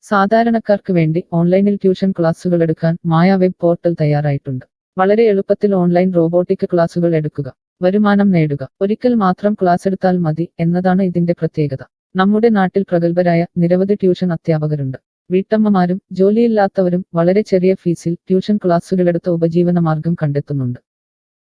സാധാരണക്കാർക്ക് വേണ്ടി ഓൺലൈനിൽ ട്യൂഷൻ ക്ലാസുകൾ എടുക്കാൻ മായ വെബ് പോർട്ടൽ തയ്യാറായിട്ടുണ്ട്. വളരെ എളുപ്പത്തിൽ ഓൺലൈൻ റോബോട്ടിക് ക്ലാസുകൾ എടുക്കുക, വരുമാനം നേടുക. ഒരിക്കൽ മാത്രം ക്ലാസ് എടുത്താൽ മതി എന്നതാണ് ഇതിന്റെ പ്രത്യേകത. നമ്മുടെ നാട്ടിൽ പ്രഗത്ഭരായ നിരവധി ട്യൂഷൻ അധ്യാപകരുണ്ട്. വീട്ടമ്മമാരും ജോലിയില്ലാത്തവരും വളരെ ചെറിയ ഫീസിൽ ട്യൂഷൻ ക്ലാസുകളെടുത്ത് ഉപജീവന മാർഗം കണ്ടെത്തുന്നുണ്ട്.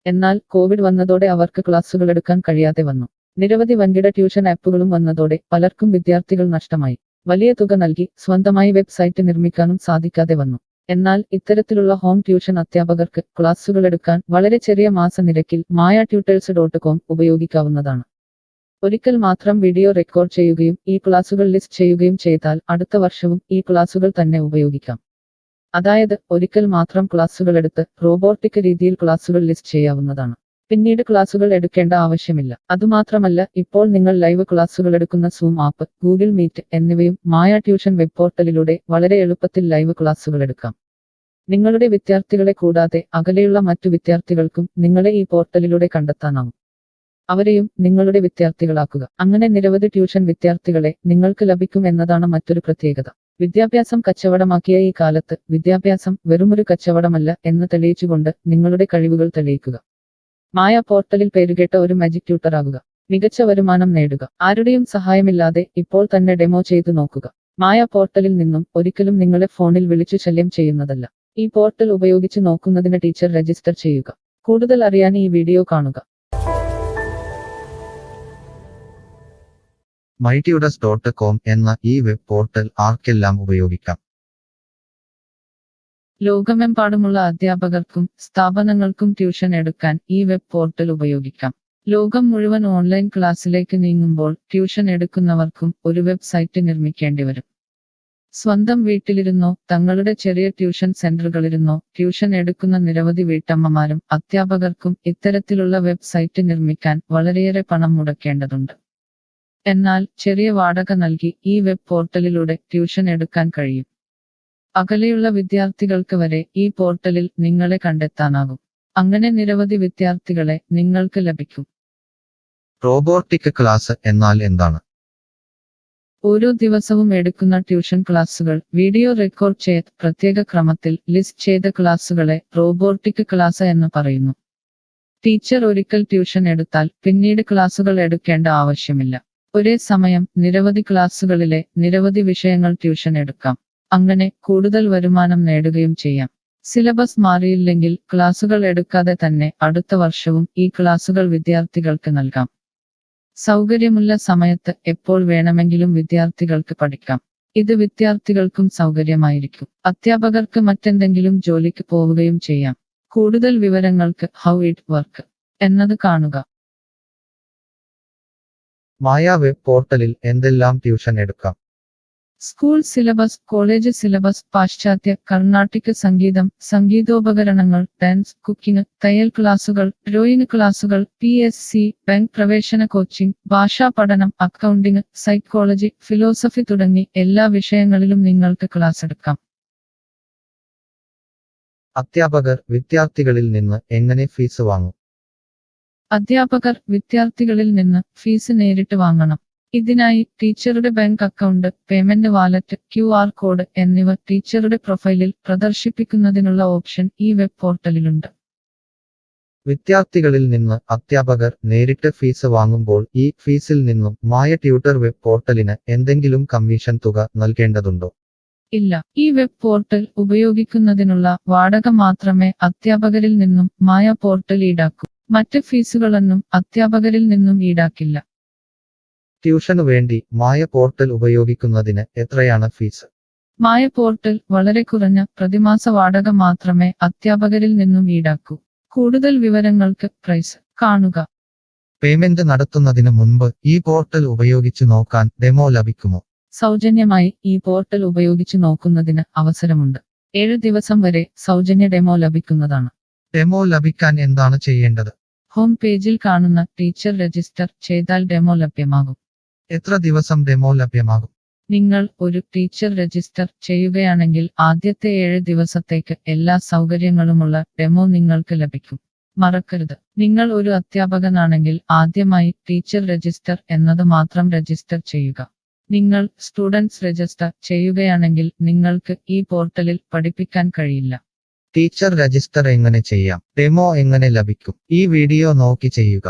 എന്നാൽ കോവിഡ് വന്നതോടെ അവർക്ക് ക്ലാസുകൾ എടുക്കാൻ കഴിയാതെ വന്നു. നിരവധി വൻകിട ട്യൂഷൻ ആപ്പുകളും വന്നതോടെ പലർക്കും വിദ്യാർത്ഥികൾ നഷ്ടമായി. വലിയ തുക നൽകി സ്വന്തമായി വെബ്സൈറ്റ് നിർമ്മിക്കാനും സാധിക്കാതെ വന്നു. എന്നാൽ ഇത്തരത്തിലുള്ള ഹോം ട്യൂഷൻ അധ്യാപകർക്ക് ക്ലാസുകൾ എടുക്കാൻ വളരെ ചെറിയ മാസ നിരക്കിൽ mayatutors.com ഉപയോഗിക്കാവുന്നതാണ്. ഒരിക്കൽ മാത്രം വീഡിയോ റെക്കോർഡ് ചെയ്യുകയും ഈ ക്ലാസുകൾ ലിസ്റ്റ് ചെയ്യുകയും ചെയ്താൽ അടുത്ത വർഷവും ഈ ക്ലാസുകൾ തന്നെ ഉപയോഗിക്കാം. അതായത് ഒരിക്കൽ മാത്രം ക്ലാസുകൾ എടുത്ത് റോബോട്ടിക് രീതിയിൽ ക്ലാസുകൾ ലിസ്റ്റ് ചെയ്യാവുന്നതാണ്. പിന്നീട് ക്ലാസുകൾ എടുക്കേണ്ട ആവശ്യമില്ല. അതുമാത്രമല്ല, ഇപ്പോൾ നിങ്ങൾ ലൈവ് ക്ലാസുകൾ എടുക്കുന്ന സൂം ആപ്പ്, ഗൂഗിൾ മീറ്റ് എന്നിവയും മായ ട്യൂഷൻ വെബ് പോർട്ടലിലൂടെ വളരെ എളുപ്പത്തിൽ ലൈവ് ക്ലാസുകൾ എടുക്കാം. നിങ്ങളുടെ വിദ്യാർത്ഥികളെ കൂടാതെ അകലെയുള്ള മറ്റു വിദ്യാർത്ഥികൾക്കും നിങ്ങളെ ഈ പോർട്ടലിലൂടെ കണ്ടെത്താനാവും. അവരെയും നിങ്ങളുടെ വിദ്യാർത്ഥികളാക്കുക. അങ്ങനെ നിരവധി ട്യൂഷൻ വിദ്യാർത്ഥികളെ നിങ്ങൾക്ക് ലഭിക്കും എന്നതാണ് മറ്റൊരു പ്രത്യേകത. വിദ്യാഭ്യാസം കച്ചവടമാക്കിയ ഈ കാലത്ത് വിദ്യാഭ്യാസം വെറുമൊരു കച്ചവടമല്ല എന്ന് തെളിയിച്ചുകൊണ്ട് നിങ്ങളുടെ കഴിവുകൾ തെളിയിക്കുക. മായ പോർട്ടലിൽ പേരുകേട്ട ഒരു മാജിക് ട്യൂട്ടർ ആകുക. മികച്ച വരുമാനം നേടുക. ആരുടെയും സഹായമില്ലാതെ ഇപ്പോൾ തന്നെ ഡെമോ ചെയ്തു നോക്കുക. മായ പോർട്ടലിൽ നിന്നും ഒരിക്കലും നിങ്ങളെ ഫോണിൽ വിളിച്ചു ശല്യം ചെയ്യുന്നതല്ല. ഈ പോർട്ടൽ ഉപയോഗിച്ച് നോക്കുന്നതിന് ടീച്ചർ രജിസ്റ്റർ ചെയ്യുക. കൂടുതൽ അറിയാൻ ഈ വീഡിയോ കാണുക. mytutors.com എന്ന ഈ വെബ് പോർട്ടൽ ആർക്കെല്ലാം ഉപയോഗിക്കാം? ലോകമെമ്പാടുമുള്ള അധ്യാപകർക്കും സ്ഥാപനങ്ങൾക്കും ട്യൂഷൻ എടുക്കാൻ ഈ വെബ് പോർട്ടൽ ഉപയോഗിക്കാം. ലോകം മുഴുവൻ ഓൺലൈൻ ക്ലാസ്സിലേക്ക് നീങ്ങുമ്പോൾ ട്യൂഷൻ എടുക്കുന്നവർക്കും ഒരു വെബ്സൈറ്റ് നിർമ്മിക്കേണ്ടി വരും. സ്വന്തം വീട്ടിലിരുന്നോ തങ്ങളുടെ ചെറിയ ട്യൂഷൻ സെന്ററുകളിലിരുന്നോ ട്യൂഷൻ എടുക്കുന്ന നിരവധി വീട്ടമ്മമാരും അധ്യാപകർക്കും ഇത്തരത്തിലുള്ള വെബ്സൈറ്റ് നിർമ്മിക്കാൻ വളരെയേറെ പണം മുടക്കേണ്ടതുണ്ട്. എന്നാൽ ചെറിയ വാടക നൽകി ഈ വെബ് പോർട്ടലിലൂടെ ട്യൂഷൻ എടുക്കാൻ കഴിയും. അകലെയുള്ള വിദ്യാർത്ഥികൾക്ക് വരെ ഈ പോർട്ടലിൽ നിങ്ങളെ കണ്ടെത്താനാകും. അങ്ങനെ നിരവധി വിദ്യാർത്ഥികളെ നിങ്ങൾക്ക് ലഭിക്കും. റോബോട്ടിക് ക്ലാസ് എന്നാൽ എന്താണ്? ഓരോ ദിവസവും എടുക്കുന്ന ട്യൂഷൻ ക്ലാസുകൾ വീഡിയോ റെക്കോർഡ് ചെയ്ത് പ്രത്യേക ക്രമത്തിൽ ലിസ്റ്റ് ചെയ്ത ക്ലാസുകളെ റോബോട്ടിക് ക്ലാസ് എന്ന് പറയുന്നു. ടീച്ചർ ഒരിക്കൽ ട്യൂഷൻ എടുത്താൽ പിന്നീട് ക്ലാസുകൾ എടുക്കേണ്ട ആവശ്യമില്ല. ഒരേ സമയം നിരവധി ക്ലാസുകളിലെ നിരവധി വിഷയങ്ങൾ ട്യൂഷൻ എടുക്കാം. അങ്ങനെ കൂടുതൽ വരുമാനം നേടുകയും ചെയ്യാം. സിലബസ് മാറിയില്ലെങ്കിൽ ക്ലാസുകൾ എടുക്കാതെ തന്നെ അടുത്ത വർഷവും ഈ ക്ലാസുകൾ വിദ്യാർത്ഥികൾക്ക് നൽകാം. സൗകര്യമുള്ള സമയത്ത് എപ്പോൾ വേണമെങ്കിലും വിദ്യാർത്ഥികൾക്ക് പഠിക്കാം. ഇത് വിദ്യാർത്ഥികൾക്കും സൗകര്യമായിരിക്കും. അധ്യാപകർക്ക് മറ്റെന്തെങ്കിലും ജോലിക്ക് പോവുകയും ചെയ്യാം. കൂടുതൽ വിവരങ്ങൾക്ക് ഹൗ ഇറ്റ് വർക്ക് എന്നത് കാണുക. മായ വെബ് പോർട്ടലിൽ എന്തെല്ലാം ട്യൂഷൻ എടുക്കാം? സ്കൂൾ സിലബസ്, കോളേജ് സിലബസ്, പാശ്ചാത്യ, കർണാട്ടിക് സംഗീതം, സംഗീതോപകരണങ്ങൾ, ഡാൻസ്, കുക്കിംഗ്, തയ്യൽ ക്ലാസുകൾ, ഡ്രോയിങ് ക്ലാസുകൾ, PSC, ബാങ്ക് പ്രവേശന കോച്ചിംഗ്, ഭാഷാ പഠനം, അക്കൗണ്ടിംഗ്, സൈക്കോളജി, ഫിലോസഫി തുടങ്ങി എല്ലാ വിഷയങ്ങളിലും നിങ്ങൾക്ക് ക്ലാസ് എടുക്കാം. അധ്യാപകർ വിദ്യാർത്ഥികളിൽ നിന്ന് എങ്ങനെ ഫീസ് വാങ്ങും? അധ്യാപകർ വിദ്യാർത്ഥികളിൽ നിന്ന് ഫീസ് നേരിട്ട് വാങ്ങണം. ഇതിനായി ടീച്ചറുടെ bank account, payment wallet, QR code എന്നിവ ടീച്ചറുടെ പ്രൊഫൈലിൽ പ്രദർശിപ്പിക്കുന്നതിനുള്ള ഓപ്ഷൻ ഈ വെബ് പോർട്ടലിലുണ്ട്. വിദ്യാർത്ഥികളിൽ നിന്ന് അധ്യാപകർ നേരിട്ട് ഫീസ് വാങ്ങുമ്പോൾ ഈ ഫീസിൽ നിന്നും മായ ട്യൂട്ടർ വെബ് പോർട്ടലിന് എന്തെങ്കിലും കമ്മീഷൻ തുക നൽകേണ്ടതുണ്ടോ? ഇല്ല. ഈ വെബ് പോർട്ടൽ ഉപയോഗിക്കുന്നതിനുള്ള വാടക മാത്രമേ അധ്യാപകരിൽ നിന്നും മായ പോർട്ടൽ ഈടാക്കൂ. മറ്റ് ഫീസുകളൊന്നും അധ്യാപകരിൽ നിന്നും ഈടാക്കില്ല. ട്യൂഷനു വേണ്ടി മായ പോർട്ടൽ ഉപയോഗിക്കുന്നതിന് എത്രയാണ് ഫീസ്? മായ പോർട്ടൽ വളരെ കുറഞ്ഞ പ്രതിമാസ വാടക മാത്രമേ അധ്യാപകരിൽ നിന്നും ഈടാക്കൂ. കൂടുതൽ വിവരങ്ങൾക്ക് പ്രൈസ് കാണുക. പേയ്മെന്റ് നടത്തുന്നതിന് മുൻപ് ഈ പോർട്ടൽ ഉപയോഗിച്ചു നോക്കാൻ ഡെമോ ലഭിക്കുമോ? സൗജന്യമായി ഈ പോർട്ടൽ ഉപയോഗിച്ചു നോക്കുന്നതിന് അവസരമുണ്ട്. 7 ദിവസം വരെ സൗജന്യ ഡെമോ ലഭിക്കുന്നതാണ്. ഡെമോ ലഭിക്കാൻ എന്താണ് ചെയ്യേണ്ടത്? ഹോം പേജിൽ കാണുന്ന ടീച്ചർ രജിസ്റ്റർ ചെയ്താൽ ഡെമോ ലഭ്യമാകും. എത്ര ദിവസം ഡെമോ ലഭ്യമാകും? നിങ്ങൾ ഒരു ടീച്ചർ രജിസ്റ്റർ ചെയ്യുകയാണെങ്കിൽ ആദ്യത്തെ 7 ദിവസത്തേക്ക് എല്ലാ സൗകര്യങ്ങളുമുള്ള ഡെമോ നിങ്ങൾക്ക് ലഭിക്കും. മറക്കരുത്, നിങ്ങൾ ഒരു അധ്യാപകനാണെങ്കിൽ ആദ്യമായി ടീച്ചർ രജിസ്റ്റർ എന്നത് മാത്രം രജിസ്റ്റർ ചെയ്യുക. നിങ്ങൾ സ്റ്റുഡൻസ് രജിസ്റ്റർ ചെയ്യുകയാണെങ്കിൽ നിങ്ങൾക്ക് ഈ പോർട്ടലിൽ പഠിപ്പിക്കാൻ കഴിയില്ല. ടീച്ചർ രജിസ്റ്റർ എങ്ങനെ ചെയ്യാം? ഡെമോ എങ്ങനെ ലഭിക്കും? ഈ വീഡിയോ നോക്കി ചെയ്യുക.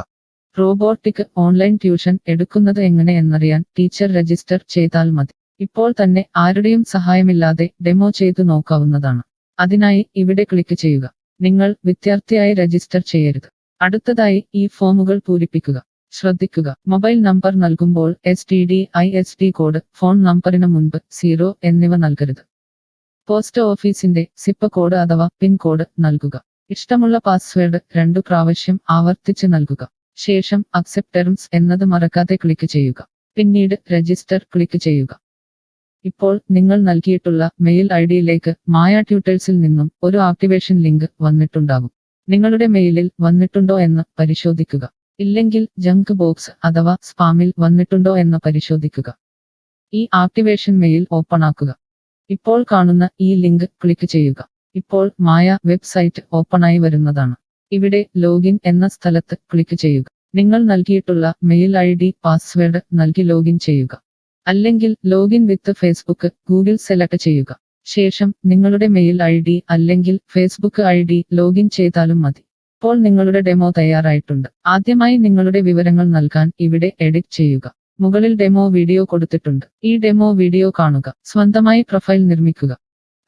റോബോട്ടിക് ഓൺലൈൻ ട്യൂഷൻ എടുക്കുന്നത് എങ്ങനെ എന്നറിയാൻ ടീച്ചർ രജിസ്റ്റർ ചെയ്താൽ മതി. ഇപ്പോൾ തന്നെ ആരുടെയും സഹായമില്ലാതെ ഡെമോ ചെയ്തു നോക്കാവുന്നതാണ്. അതിനായി ഇവിടെ ക്ലിക്ക് ചെയ്യുക. നിങ്ങൾ വിദ്യാർത്ഥിയായി രജിസ്റ്റർ ചെയ്യരുത്. അടുത്തതായി ഈ ഫോമുകൾ പൂരിപ്പിക്കുക. ശ്രദ്ധിക്കുക, മൊബൈൽ നമ്പർ നൽകുമ്പോൾ STD/ISD കോഡ്, ഫോൺ നമ്പറിന് മുൻപ് 0 എന്നിവ നൽകരുത്. പോസ്റ്റ് ഓഫീസിന്റെ സിപ്പ് കോഡ് അഥവാ പിൻ കോഡ് നൽകുക. ഇഷ്ടമുള്ള പാസ്വേഡ് 2 പ്രാവശ്യം ആവർത്തിച്ച് നൽകുക. ശേഷം അക്സെപ്റ്റ് ടേംസ് എന്നത് മറക്കാതെ ക്ലിക്ക് ചെയ്യുക. പിന്നീട് രജിസ്റ്റർ ക്ലിക്ക് ചെയ്യുക. ഇപ്പോൾ നിങ്ങൾ നൽകിയിട്ടുള്ള മെയിൽ ഐഡിയിലേക്ക് മായ ട്യൂട്ടേഴ്സിൽ നിന്നും ഒരു ആക്ടിവേഷൻ ലിങ്ക് വന്നിട്ടുണ്ടാകും. നിങ്ങളുടെ മെയിലിൽ വന്നിട്ടുണ്ടോ എന്ന് പരിശോധിക്കുക. ഇല്ലെങ്കിൽ ജങ്ക് ബോക്സ് അഥവാ സ്പാമിൽ വന്നിട്ടുണ്ടോ എന്ന് പരിശോധിക്കുക. ഈ ആക്ടിവേഷൻ മെയിൽ ഓപ്പൺ ആക്കുക. ഇപ്പോൾ കാണുന്ന ഈ ലിങ്ക് ക്ലിക്ക് ചെയ്യുക. ഇപ്പോൾ മായ വെബ്സൈറ്റ് ഓപ്പണായി വരുന്നതാണ്. ഇവിടെ ലോഗിൻ എന്ന സ്ഥലത്ത് ക്ലിക്ക് ചെയ്യുക. നിങ്ങൾ നൽകിയിട്ടുള്ള മെയിൽ ID, പാസ്വേഡ് നൽകി ലോഗിൻ ചെയ്യുക. അല്ലെങ്കിൽ ലോഗിൻ വിത്ത് ഫേസ്ബുക്ക്, ഗൂഗിൾ സെലക്ട് ചെയ്യുക. ശേഷം നിങ്ങളുടെ മെയിൽ ID അല്ലെങ്കിൽ ഫേസ്ബുക്ക് ID ലോഗിൻ ചെയ്താലും മതി. ഇപ്പോൾ നിങ്ങളുടെ ഡെമോ തയ്യാറായിട്ടുണ്ട്. ആദ്യമായി നിങ്ങളുടെ വിവരങ്ങൾ നൽകാൻ ഇവിടെ എഡിറ്റ് ചെയ്യുക. മുകളിൽ ഡെമോ വീഡിയോ കൊടുത്തിട്ടുണ്ട്. ഈ ഡെമോ വീഡിയോ കാണുക. സ്വന്തമായി പ്രൊഫൈൽ നിർമ്മിക്കുക.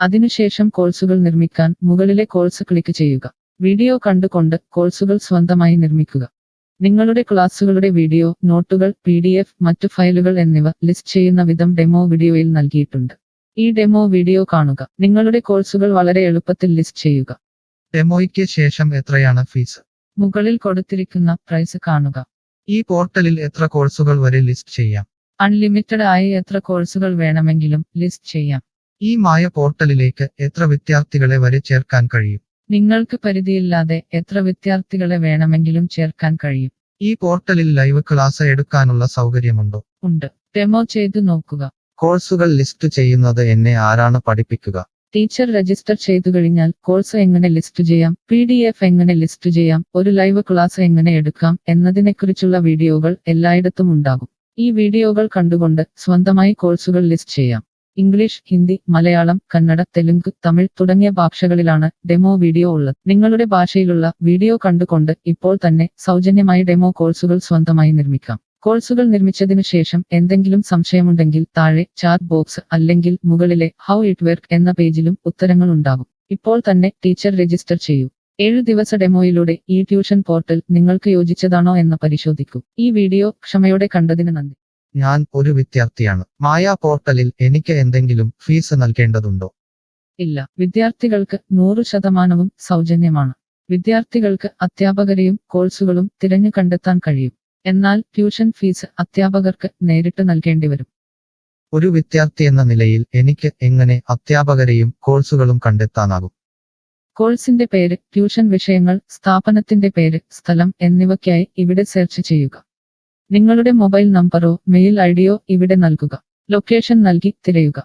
അതിനുശേഷം കോഴ്സുകൾ നിർമ്മിക്കാൻ മുകളിലെ കോഴ്സ് ക്ലിക്ക് ചെയ്യുക. വീഡിയോ കണ്ടുകൊണ്ട് കോഴ്സുകൾ സ്വന്തമായി നിർമ്മിക്കുക. നിങ്ങളുടെ ക്ലാസുകളുടെ വീഡിയോ, നോട്ടുകൾ, PDF, മറ്റു ഫയലുകൾ എന്നിവ ലിസ്റ്റ് ചെയ്യുന്ന വിധം ഡെമോ വീഡിയോയിൽ നൽകിയിട്ടുണ്ട്. ഈ ഡെമോ വീഡിയോ കാണുക. നിങ്ങളുടെ കോഴ്സുകൾ വളരെ എളുപ്പത്തിൽ ലിസ്റ്റ് ചെയ്യുക. ഡെമോയ്ക്ക് ശേഷം എത്രയാണ് ഫീസ്? മുകളിൽ കൊടുത്തിരിക്കുന്ന പ്രൈസ് കാണുക. ഈ പോർട്ടലിൽ എത്ര കോഴ്സുകൾ വരെ ലിസ്റ്റ് ചെയ്യാം? അൺലിമിറ്റഡ് ആയി എത്ര കോഴ്സുകൾ വേണമെങ്കിലും ലിസ്റ്റ് ചെയ്യാം. ഈ മായ പോർട്ടലിലേക്ക് എത്ര വിദ്യാർത്ഥികളെ വരെ ചേർക്കാൻ കഴിയും? നിങ്ങൾക്ക് പരിധിയില്ലാതെ എത്ര വിദ്യാർത്ഥികളെ വേണമെങ്കിലും ചേർക്കാൻ കഴിയും. ഈ പോർട്ടലിൽ ലൈവ് ക്ലാസ് എടുക്കാനുള്ള സൗകര്യമുണ്ടോ? ഉണ്ട്. ഡെമോ ചെയ്തു നോക്കുക. കോഴ്സുകൾ ലിസ്റ്റ് ചെയ്യുന്നത് എന്നെ ആരാണ് പഠിപ്പിക്കുക? ടീച്ചർ രജിസ്റ്റർ ചെയ്തു കഴിഞ്ഞാൽ കോഴ്സ് എങ്ങനെ ലിസ്റ്റ് ചെയ്യാം, PDF എങ്ങനെ ലിസ്റ്റ് ചെയ്യാം, ഒരു ലൈവ് ക്ലാസ് എങ്ങനെ എടുക്കാം എന്നതിനെക്കുറിച്ചുള്ള വീഡിയോകൾ എല്ലായിടത്തും ഉണ്ടാകും. ഈ വീഡിയോകൾ കണ്ടുകൊണ്ട് സ്വന്തമായി കോഴ്സുകൾ ലിസ്റ്റ് ചെയ്യാം. ഇംഗ്ലീഷ്, ഹിന്ദി, മലയാളം, കന്നഡ, തെലുങ്ക്, തമിഴ് തുടങ്ങിയ ഭാഷകളിലാണ് ഡെമോ വീഡിയോ ഉള്ളത്. നിങ്ങളുടെ ഭാഷയിലുള്ള വീഡിയോ കണ്ടുകൊണ്ട് ഇപ്പോൾ തന്നെ സൗജന്യമായി ഡെമോ കോഴ്സുകൾ സ്വന്തമായി നിർമ്മിക്കാം. കോഴ്സുകൾ നിർമ്മിച്ചതിനു ശേഷം എന്തെങ്കിലും സംശയമുണ്ടെങ്കിൽ താഴെ ചാറ്റ് ബോക്സ് അല്ലെങ്കിൽ മുകളിലെ ഹൗ ഇറ്റ് വർക്ക് എന്ന പേജിലും ഉത്തരങ്ങൾ ഉണ്ടാകും. ഇപ്പോൾ തന്നെ ടീച്ചർ രജിസ്റ്റർ ചെയ്യൂ. 7 ദിവസ ഡെമോയിലൂടെ ഈ ട്യൂഷൻ പോർട്ടൽ നിങ്ങൾക്ക് യോജിച്ചതാണോ എന്ന് പരിശോധിക്കൂ. ഈ വീഡിയോ ക്ഷമയോടെ കണ്ടതിന് നന്ദി. ഞാൻ ഒരു വിദ്യാർത്ഥിയാണ്. മായ പോർട്ടലിൽ എനിക്ക് എന്തെങ്കിലും ഫീസ് നൽകേണ്ടതുണ്ടോ? ഇല്ല. വിദ്യാർത്ഥികൾക്ക് 100% സൗജന്യമാണ്. വിദ്യാർത്ഥികൾക്ക് അധ്യാപകരെയും കോഴ്സുകളും തിരഞ്ഞു കണ്ടെത്താൻ കഴിയും. എന്നാൽ ട്യൂഷൻ ഫീസ് അധ്യാപകർക്ക് നേരിട്ട് നൽകേണ്ടി വരും. ഒരു വിദ്യാർത്ഥി എന്ന നിലയിൽ എനിക്ക് എങ്ങനെ അധ്യാപകരെയും കോഴ്സുകളും കണ്ടെത്താനാകും? കോഴ്സിന്റെ പേര്, ട്യൂഷൻ വിഷയങ്ങൾ, സ്ഥാപനത്തിന്റെ പേര്, സ്ഥലം എന്നിവയ്ക്കായി ഇവിടെ സെർച്ച് ചെയ്യുക. നിങ്ങളുടെ മൊബൈൽ നമ്പറോ മെയിൽ ഐഡിയോ ഇവിടെ നൽകുക. ലൊക്കേഷൻ നൽകി തിരയുക.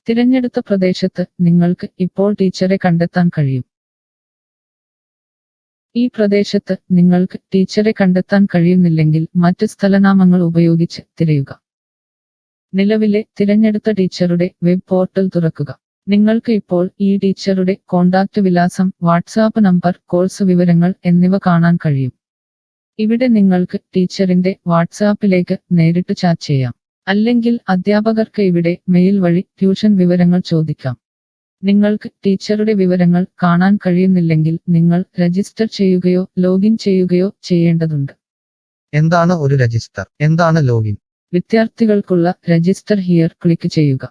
തിരഞ്ഞെടുത്ത പ്രദേശത്ത് നിങ്ങൾക്ക് ഇപ്പോൾ ടീച്ചറെ കണ്ടെത്താൻ കഴിയും. ഈ പ്രദേശത്ത് നിങ്ങൾക്ക് ടീച്ചറെ കണ്ടെത്താൻ കഴിയുന്നില്ലെങ്കിൽ മറ്റ് സ്ഥലനാമങ്ങൾ ഉപയോഗിച്ച് തിരയുക. നിലവിലെ തിരഞ്ഞെടുത്ത ടീച്ചറുടെ വെബ് പോർട്ടൽ തുറക്കുക. നിങ്ങൾക്ക് ഇപ്പോൾ ഈ ടീച്ചറുടെ കോൺടാക്റ്റ് വിലാസം, വാട്സാപ്പ് നമ്പർ, കോഴ്സ് വിവരങ്ങൾ എന്നിവ കാണാൻ കഴിയും. ഇവിടെ നിങ്ങൾക്ക് ടീച്ചറിന്റെ വാട്സാപ്പിലേക്ക് നേരിട്ട് ചാറ്റ് ചെയ്യാം. അല്ലെങ്കിൽ അധ്യാപകർക്ക് ഇവിടെ മെയിൽ വഴി ട്യൂഷൻ വിവരങ്ങൾ ചോദിക്കാം. നിങ്ങൾക്ക് ടീച്ചറുടെ വിവരങ്ങൾ കാണാൻ കഴിയുന്നില്ലെങ്കിൽ നിങ്ങൾ രജിസ്റ്റർ ചെയ്യുകയോ ലോഗിൻ ചെയ്യുകയോ ചെയ്യേണ്ടതുണ്ട്. എന്താണ് ഒരു രജിസ്റ്റർ? എന്താണ് ലോഗിൻ? വിദ്യാർത്ഥികൾക്കുള്ള രജിസ്റ്റർ ഹിയർ ക്ലിക്ക് ചെയ്യുക.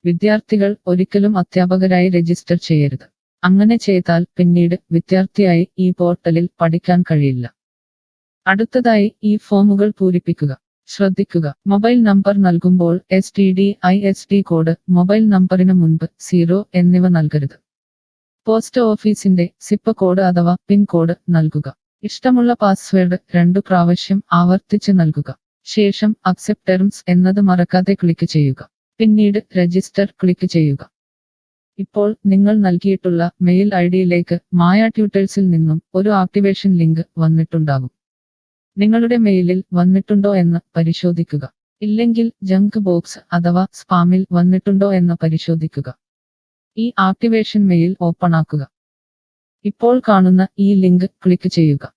വിദ്യാർത്ഥികൾ ഒരിക്കലും അധ്യാപകരായി രജിസ്റ്റർ ചെയ്യരുത്. അങ്ങനെ ചെയ്താൽ പിന്നീട് വിദ്യാർത്ഥിയായി ഈ പോർട്ടലിൽ പഠിക്കാൻ കഴിയില്ല. അടുത്തതായി ഈ ഫോമുകൾ പൂരിപ്പിക്കുക. ശ്രദ്ധിക്കുക, മൊബൈൽ നമ്പർ നൽകുമ്പോൾ STD/ISD കോഡ്, മൊബൈൽ നമ്പറിന് മുൻപ് 0 എന്നിവ നൽകരുത്. പോസ്റ്റ് ഓഫീസിന്റെ സിപ്പ് കോഡ് അഥവാ പിൻ കോഡ് നൽകുക. ഇഷ്ടമുള്ള പാസ്വേഡ് 2 പ്രാവശ്യം ആവർത്തിച്ച് നൽകുക. ശേഷം അക്സെപ്റ്റ് ടേംസ് എന്നത് മറക്കാതെ ക്ലിക്ക് ചെയ്യുക. പിന്നീട് രജിസ്റ്റർ ക്ലിക്ക് ചെയ്യുക. ഇപ്പോൾ നിങ്ങൾ നൽകിയിട്ടുള്ള മെയിൽ ഐഡിയിലേക്ക് മായ ട്യൂട്ടേഴ്സിൽ നിന്നും ഒരു ആക്ടിവേഷൻ ലിങ്ക് വന്നിട്ടുണ്ടാകും. നിങ്ങളുടെ മെയിലിൽ വന്നിട്ടുണ്ടോ എന്ന് പരിശോധിക്കുക. ഇല്ലെങ്കിൽ ജങ്ക് ബോക്സ് അഥവാ സ്പാമിൽ വന്നിട്ടുണ്ടോ എന്ന് പരിശോധിക്കുക. ഈ ആക്ടിവേഷൻ മെയിൽ ഓപ്പൺ ആക്കുക. ഇപ്പോൾ കാണുന്ന ഈ ലിങ്ക് ക്ലിക്ക് ചെയ്യുക.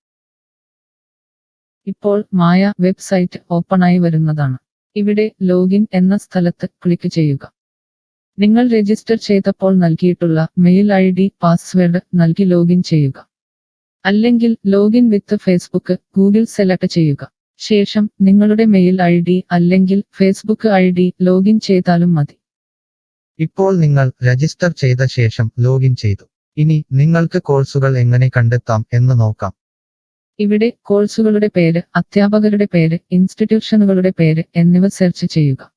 ഇപ്പോൾ മായ വെബ്സൈറ്റ് ഓപ്പണായി വരുന്നതാണ്. ഇവിടെ ലോഗിൻ എന്ന സ്ഥലത്ത് ക്ലിക്ക് ചെയ്യുക. നിങ്ങൾ രജിസ്റ്റർ ചെയ്തപ്പോൾ നൽകിയിട്ടുള്ള മെയിൽ ID പാസ്വേഡ് നൽകി ലോഗിൻ ചെയ്യുക. അല്ലെങ്കിൽ ലോഗിൻ വിത്ത് ഫേസ്ബുക്ക് ഗൂഗിൾ സെലക്ട് ചെയ്യുക. ശേഷം നിങ്ങളുടെ മെയിൽ ID അല്ലെങ്കിൽ ഫേസ്ബുക്ക് ID ലോഗിൻ ചെയ്താലും മതി. ഇപ്പോൾ നിങ്ങൾ രജിസ്റ്റർ ചെയ്ത ശേഷം ലോഗിൻ ചെയ്തു. ഇനി നിങ്ങൾക്ക് കോഴ്സുകൾ എങ്ങനെ കണ്ടെത്താം എന്ന് നോക്കാം. ഇവിടെ കോഴ്സുകളുടെ പേര്, അധ്യാപകരുടെ പേര്, ഇൻസ്റ്റിറ്റ്യൂഷനുകളുടെ പേര് എന്നിവ സെർച്ച് ചെയ്യുക.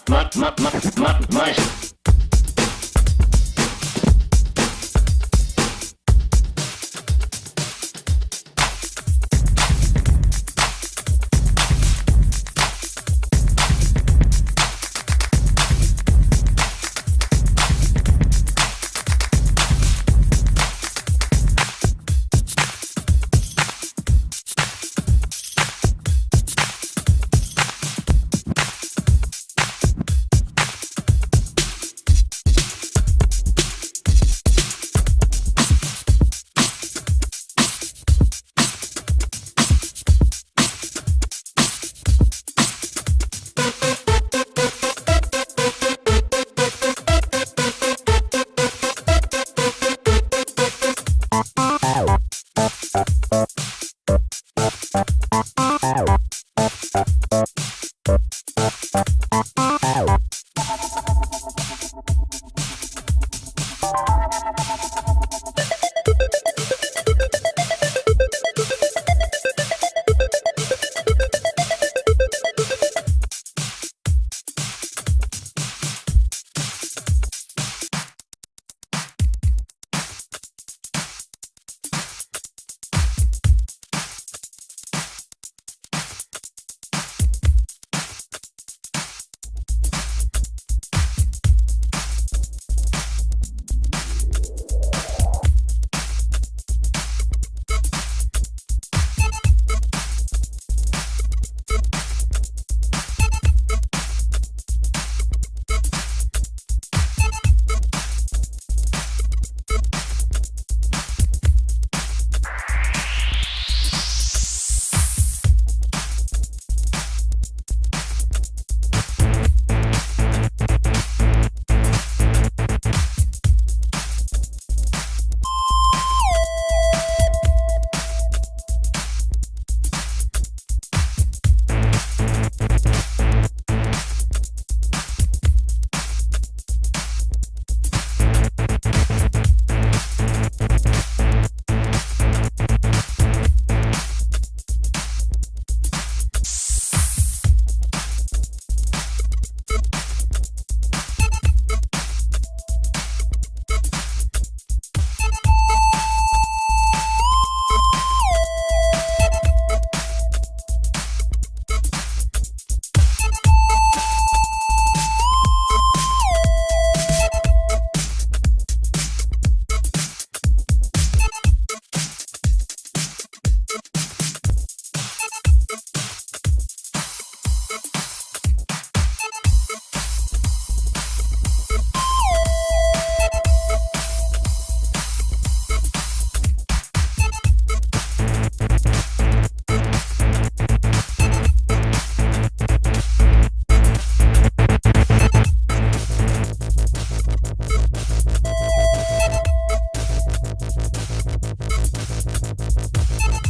Mush.